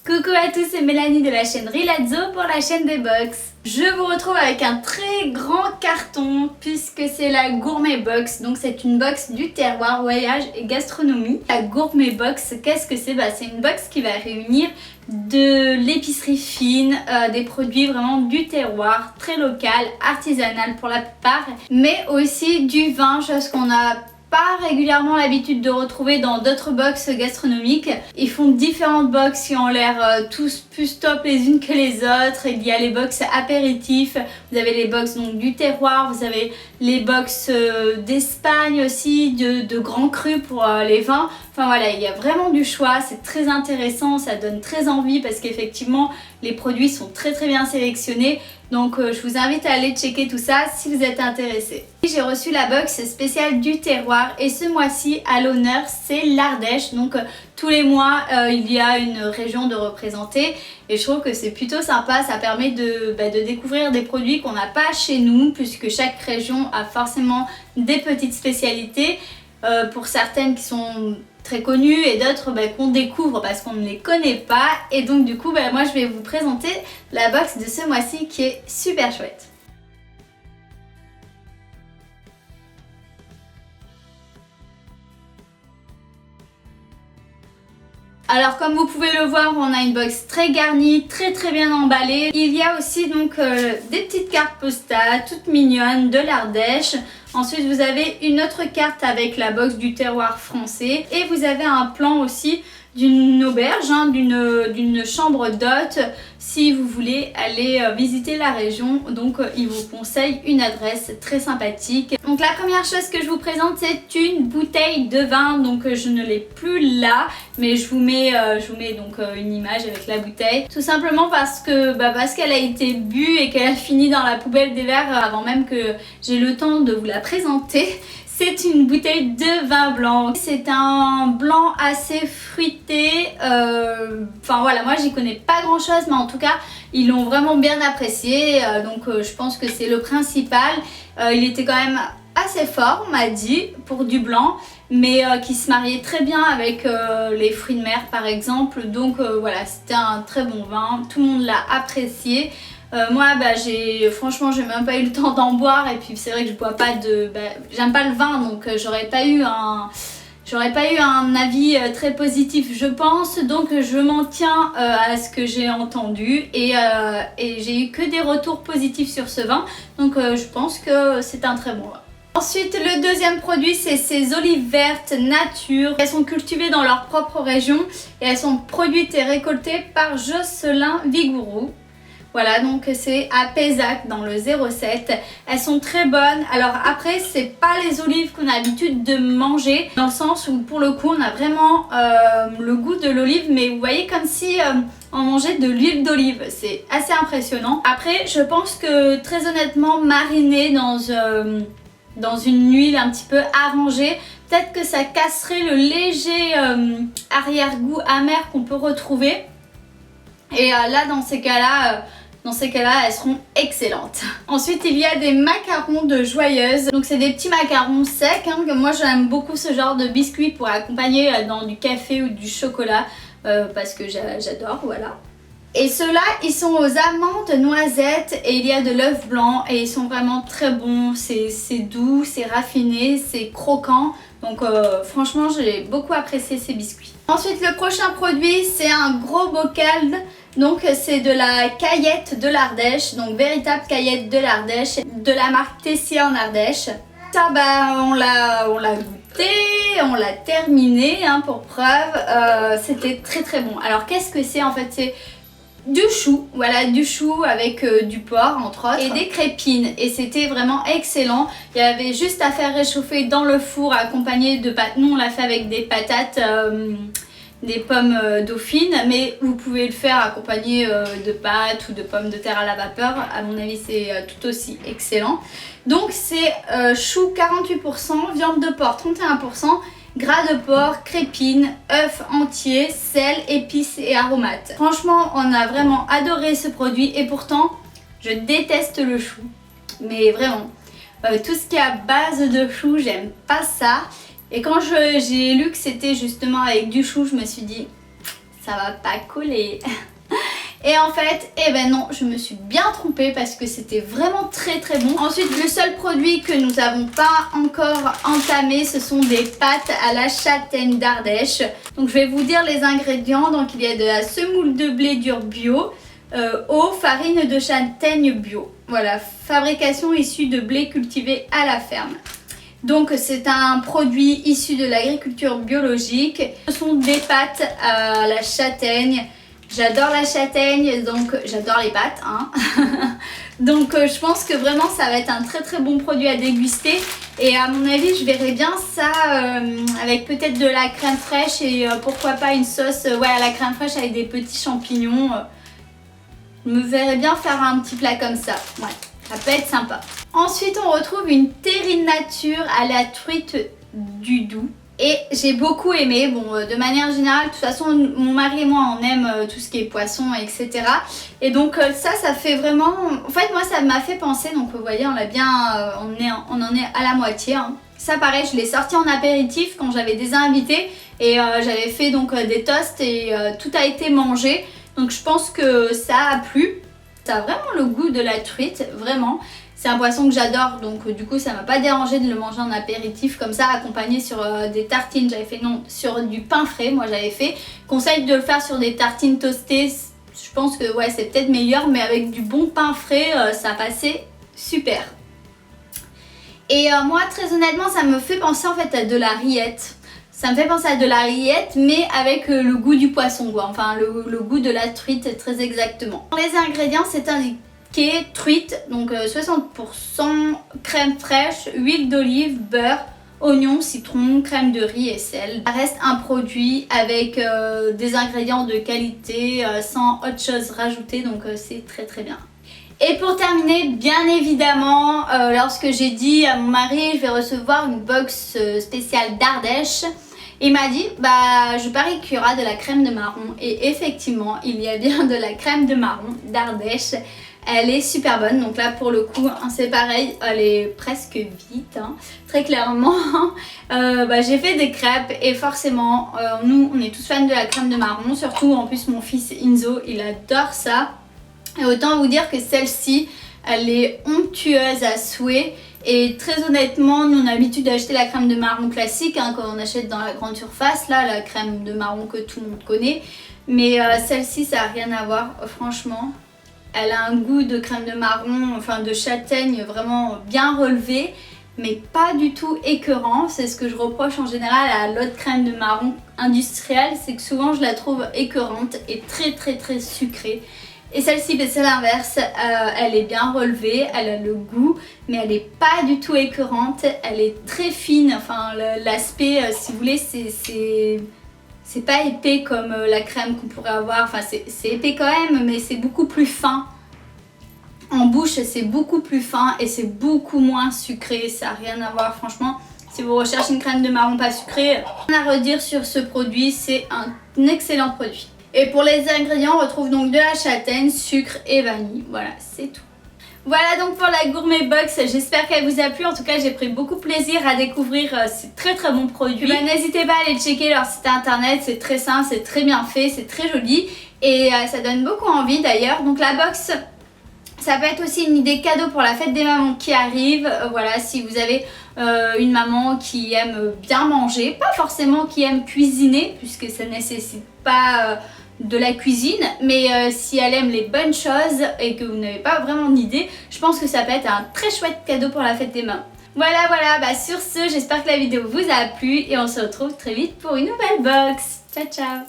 Coucou à tous, c'est Mélanie de la chaîne Rilazzo pour la chaîne des box. Je vous retrouve avec un très grand carton puisque c'est la Gourmet Box. Donc c'est une box du terroir, voyage et gastronomie. La Gourmet Box, qu'est-ce que c'est? C'est une box qui va réunir de l'épicerie fine, des produits vraiment du terroir, très local, artisanal pour la plupart, mais aussi du vin, chose qu'on a pas régulièrement l'habitude de retrouver dans d'autres box gastronomiques. Ils font différentes box qui ont l'air tous plus top les unes que les autres. Il y a les box apéritifs, vous avez les box donc du terroir, vous avez les box d'Espagne aussi, de grands crus pour les vins. Enfin voilà, il y a vraiment du choix, c'est très intéressant, ça donne très envie parce qu'effectivement les produits sont très bien sélectionnés. Donc je vous invite à aller checker tout ça si vous êtes intéressé. J'ai reçu la box spéciale du terroir et ce mois-ci à l'honneur c'est l'Ardèche. Donc tous les mois il y a une région de représenter et je trouve que c'est plutôt sympa. Ça permet de découvrir des produits qu'on n'a pas chez nous puisque chaque région a forcément des petites spécialités. Pour certaines qui sont très connues et d'autres qu'on découvre parce qu'on ne les connaît pas. Et donc du coup moi je vais vous présenter la box de ce mois-ci qui est super chouette. Alors comme vous pouvez le voir, on a une box très garnie, très bien emballée. Il y a aussi donc des petites cartes postales toutes mignonnes de l'Ardèche. Ensuite vous avez une autre carte avec la box du terroir français et vous avez un plan aussi d'une auberge, d'une chambre d'hôte si vous voulez aller visiter la région. Donc il vous conseille une adresse très sympathique. Donc la première chose que je vous présente c'est une bouteille de vin. Donc je ne l'ai plus là mais je vous mets donc une image avec la bouteille. Tout simplement parce qu'elle a été bue et qu'elle a fini dans la poubelle des verres avant même que j'ai le temps de vous la présenter. C'est une bouteille de vin blanc. C'est un blanc assez fruité. Enfin voilà, moi j'y connais pas grand chose, mais en tout cas ils l'ont vraiment bien apprécié. Donc je pense que c'est le principal. Il était quand même assez fort, on m'a dit, pour du blanc, mais qui se mariait très bien avec les fruits de mer par exemple. Donc voilà, c'était un très bon vin. Tout le monde l'a apprécié. Moi franchement j'ai même pas eu le temps d'en boire et puis c'est vrai que je bois pas de j'aime pas le vin donc j'aurais pas eu un avis très positif je pense, donc je m'en tiens à ce que j'ai entendu et j'ai eu que des retours positifs sur ce vin, donc je pense que c'est un très bon vin. Ensuite, le deuxième produit, c'est ces olives vertes nature. Elles sont cultivées dans leur propre région et elles sont produites et récoltées par Jocelyn Vigourou. Voilà, donc c'est à Pézac dans le 07. Elles sont très bonnes. Alors après, c'est pas les olives qu'on a l'habitude de manger, dans le sens où pour le coup, on a vraiment le goût de l'olive, mais vous voyez comme si on mangeait de l'huile d'olive. C'est assez impressionnant. Après, je pense que très honnêtement, mariner dans une huile un petit peu arrangée, peut-être que ça casserait le léger arrière-goût amer qu'on peut retrouver. Et là, dans ces cas-là, elles seront excellentes. Ensuite, il y a des macarons de Joyeuse. Donc, c'est des petits macarons secs. Que moi, j'aime beaucoup ce genre de biscuits pour accompagner dans du café ou du chocolat parce que j'adore, voilà. Et ceux-là, ils sont aux amandes, noisettes et il y a de l'œuf blanc et ils sont vraiment très bons. C'est doux, c'est raffiné, c'est croquant. Donc franchement, j'ai beaucoup apprécié ces biscuits. Ensuite, le prochain produit, c'est un gros bocal. Donc c'est de la caillette de l'Ardèche, donc véritable caillette de l'Ardèche, de la marque Tessier en Ardèche. Ça, on l'a goûté, on l'a terminé pour preuve. C'était très bon. Alors qu'est-ce que c'est en fait? C'est du chou, voilà, du chou avec du porc entre autres et des crépines et c'était vraiment excellent. Il y avait juste à faire réchauffer dans le four accompagné de pâtes. Nous on l'a fait avec des patates, des pommes dauphines, mais vous pouvez le faire accompagné de pâtes ou de pommes de terre à la vapeur. À mon avis c'est tout aussi excellent. Donc c'est chou 48%, viande de porc 31%, gras de porc, crépines, œufs entiers, sel, épices et aromates. Franchement, on a vraiment adoré ce produit et pourtant, je déteste le chou. Mais vraiment, tout ce qui est à base de chou, j'aime pas ça. Et quand j'ai lu que c'était justement avec du chou, je me suis dit, ça va pas coller. Et en fait, eh ben non, je me suis bien trompée parce que c'était vraiment très très bon. Ensuite, le seul produit que nous n'avons pas encore entamé, ce sont des pâtes à la châtaigne d'Ardèche. Donc je vais vous dire les ingrédients. Donc il y a de la semoule de blé dur bio, eau, farine de châtaigne bio. Voilà, fabrication issue de blé cultivé à la ferme. Donc c'est un produit issu de l'agriculture biologique. Ce sont des pâtes à la châtaigne. J'adore la châtaigne, donc j'adore les pâtes. Hein. Donc je pense que vraiment ça va être un très très bon produit à déguster. Et à mon avis je verrais bien ça avec peut-être de la crème fraîche et pourquoi pas une sauce à la crème fraîche avec des petits champignons. Je me verrais bien faire un petit plat comme ça. Ouais, ça peut être sympa. Ensuite on retrouve une terrine nature à la truite du Doubs. Et j'ai beaucoup aimé, bon de manière générale, de toute façon mon mari et moi on aime tout ce qui est poisson etc. Et donc ça fait vraiment, en fait moi ça m'a fait penser, donc vous voyez on l'a bien, on en est à la moitié. Hein. Ça pareil je l'ai sorti en apéritif quand j'avais des invités et j'avais fait donc des toasts et tout a été mangé. Donc je pense que ça a plu, ça a vraiment le goût de la truite, vraiment. C'est un poisson que j'adore, donc du coup ça m'a pas dérangé de le manger en apéritif comme ça, accompagné sur des tartines. J'avais fait sur du pain frais, moi j'avais fait. Conseil de le faire sur des tartines toastées, je pense que ouais c'est peut-être meilleur, mais avec du bon pain frais, ça passait super. Et moi très honnêtement ça me fait penser en fait à de la rillette. Ça me fait penser à de la rillette, mais avec le goût du poisson, quoi. Enfin le goût de la truite très exactement. Pour les ingrédients c'est indiqué truite, donc 60% crème fraîche, huile d'olive, beurre, oignon, citron, crème de riz et sel. Ça reste un produit avec des ingrédients de qualité sans autre chose rajoutée, donc c'est très très bien. Et pour terminer, bien évidemment, lorsque j'ai dit à mon mari je vais recevoir une box spéciale d'Ardèche, il m'a dit bah je parie qu'il y aura de la crème de marron, et effectivement il y a bien de la crème de marron d'Ardèche. Elle est super bonne, donc là pour le coup c'est pareil, elle est presque vide, hein, très clairement. J'ai fait des crêpes et forcément nous on est tous fans de la crème de marron, surtout en plus mon fils Inzo il adore ça. Et autant vous dire que celle-ci elle est onctueuse à souhait. Et très honnêtement, nous on a l'habitude d'acheter la crème de marron classique hein, quand on achète dans la grande surface, là la crème de marron que tout le monde connaît. Mais celle-ci ça n'a rien à voir, franchement. Elle a un goût de crème de marron, enfin de châtaigne vraiment bien relevé, mais pas du tout écœurant. C'est ce que je reproche en général à l'autre crème de marron industrielle, c'est que souvent je la trouve écœurante et très très très sucrée. Et celle-ci, c'est l'inverse, elle est bien relevée, elle a le goût, mais elle n'est pas du tout écœurante, elle est très fine, enfin l'aspect, si vous voulez, c'est pas épais comme la crème qu'on pourrait avoir, enfin c'est épais quand même, mais c'est beaucoup plus fin. En bouche, c'est beaucoup plus fin et c'est beaucoup moins sucré, ça n'a rien à voir franchement. Si vous recherchez une crème de marron pas sucrée, rien à redire sur ce produit, c'est un excellent produit. Et pour les ingrédients, on retrouve donc de la châtaigne, sucre et vanille. Voilà, c'est tout. Voilà donc pour la Gourmet Box, j'espère qu'elle vous a plu. En tout cas, j'ai pris beaucoup plaisir à découvrir ces très très bons produits. N'hésitez pas à aller checker leur site internet, c'est très simple, c'est très bien fait, c'est très joli. Et ça donne beaucoup envie d'ailleurs. Donc la box, ça peut être aussi une idée cadeau pour la fête des mamans qui arrive. Voilà, si vous avez une maman qui aime bien manger, pas forcément qui aime cuisiner, puisque ça ne nécessite pas de la cuisine, mais si elle aime les bonnes choses et que vous n'avez pas vraiment d'idée, je pense que ça peut être un très chouette cadeau pour la fête des mamans. Voilà, sur ce, j'espère que la vidéo vous a plu et on se retrouve très vite pour une nouvelle box. Ciao, ciao!